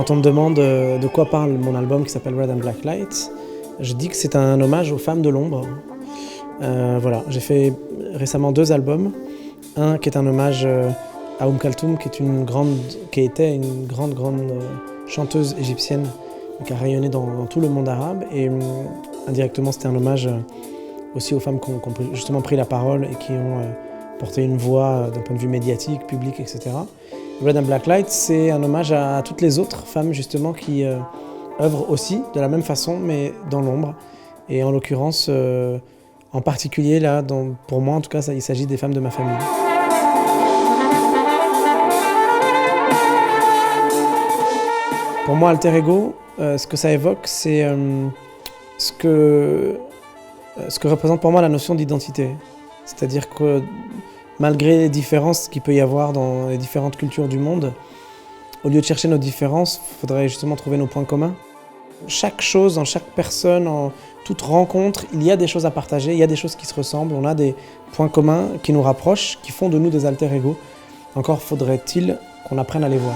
Quand on me demande de quoi parle mon album qui s'appelle Red and Black Light, je dis que c'est un hommage aux femmes de l'ombre. Voilà, j'ai fait récemment 2 albums. Un qui est un hommage à Kulthum, qui était une grande chanteuse égyptienne qui a rayonné dans tout le monde arabe. Et indirectement, c'était un hommage aussi aux femmes qui ont justement pris la parole et qui ont porté une voix d'un point de vue médiatique, public, etc. Red and Black Light, c'est un hommage à toutes les autres femmes justement qui œuvrent aussi de la même façon, mais dans l'ombre. Et en l'occurrence, en particulier, là, pour moi en tout cas, il s'agit des femmes de ma famille. Pour moi, Alter Ego, ce que ça évoque, c'est ce que représente pour moi la notion d'identité. C'est-à-dire que malgré les différences qu'il peut y avoir dans les différentes cultures du monde, au lieu de chercher nos différences, il faudrait justement trouver nos points communs. Chaque chose, en chaque personne, en toute rencontre, il y a des choses à partager, il y a des choses qui se ressemblent, on a des points communs qui nous rapprochent, qui font de nous des alter ego. Encore faudrait-il qu'on apprenne à les voir.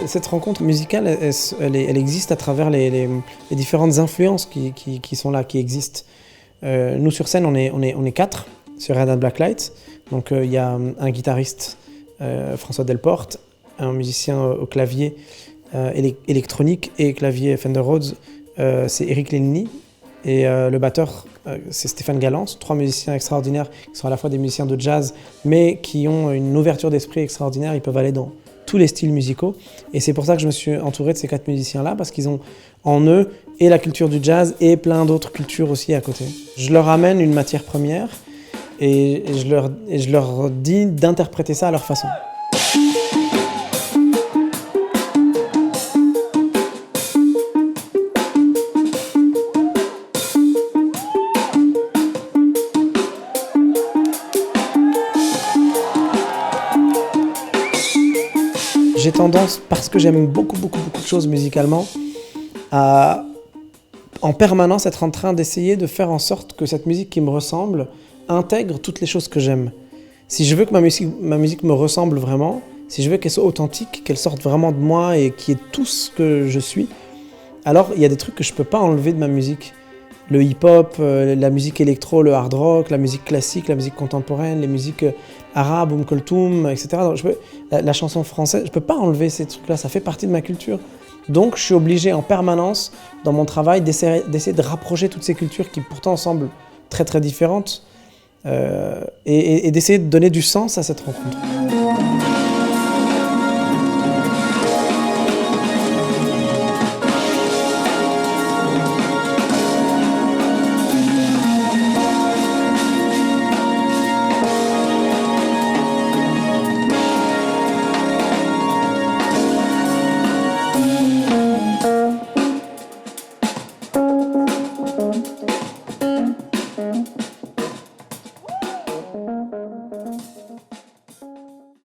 Cette rencontre musicale, elle existe à travers les différentes influences qui sont là, qui existent. Nous, sur scène, on est 4 sur Red and Black Light. Donc, il y a un guitariste, François Delporte, un musicien au clavier électronique et clavier Fender Rhodes, c'est Eric Lenini. Et le batteur, c'est Stéphane Galance, 3 musiciens extraordinaires qui sont à la fois des musiciens de jazz, mais qui ont une ouverture d'esprit extraordinaire. Ils peuvent aller dans tous les styles musicaux. Et c'est pour ça que je me suis entouré de ces 4 musiciens-là, parce qu'ils ont en eux et la culture du jazz et plein d'autres cultures aussi à côté. Je leur amène une matière première et je leur dis d'interpréter ça à leur façon. J'ai tendance, parce que j'aime beaucoup de choses musicalement, à en permanence être en train d'essayer de faire en sorte que cette musique qui me ressemble intègre toutes les choses que j'aime. Si je veux que ma musique me ressemble vraiment, si je veux qu'elle soit authentique, qu'elle sorte vraiment de moi et qu'il y ait tout ce que je suis, alors il y a des trucs que je ne peux pas enlever de ma musique. Le hip-hop, la musique électro, le hard rock, la musique classique, la musique contemporaine, les musiques arabes, Kulthum, etc. Donc la chanson française, je ne peux pas enlever ces trucs-là, ça fait partie de ma culture. Donc je suis obligé en permanence, dans mon travail, d'essayer de rapprocher toutes ces cultures qui pourtant semblent très différentes et d'essayer de donner du sens à cette rencontre.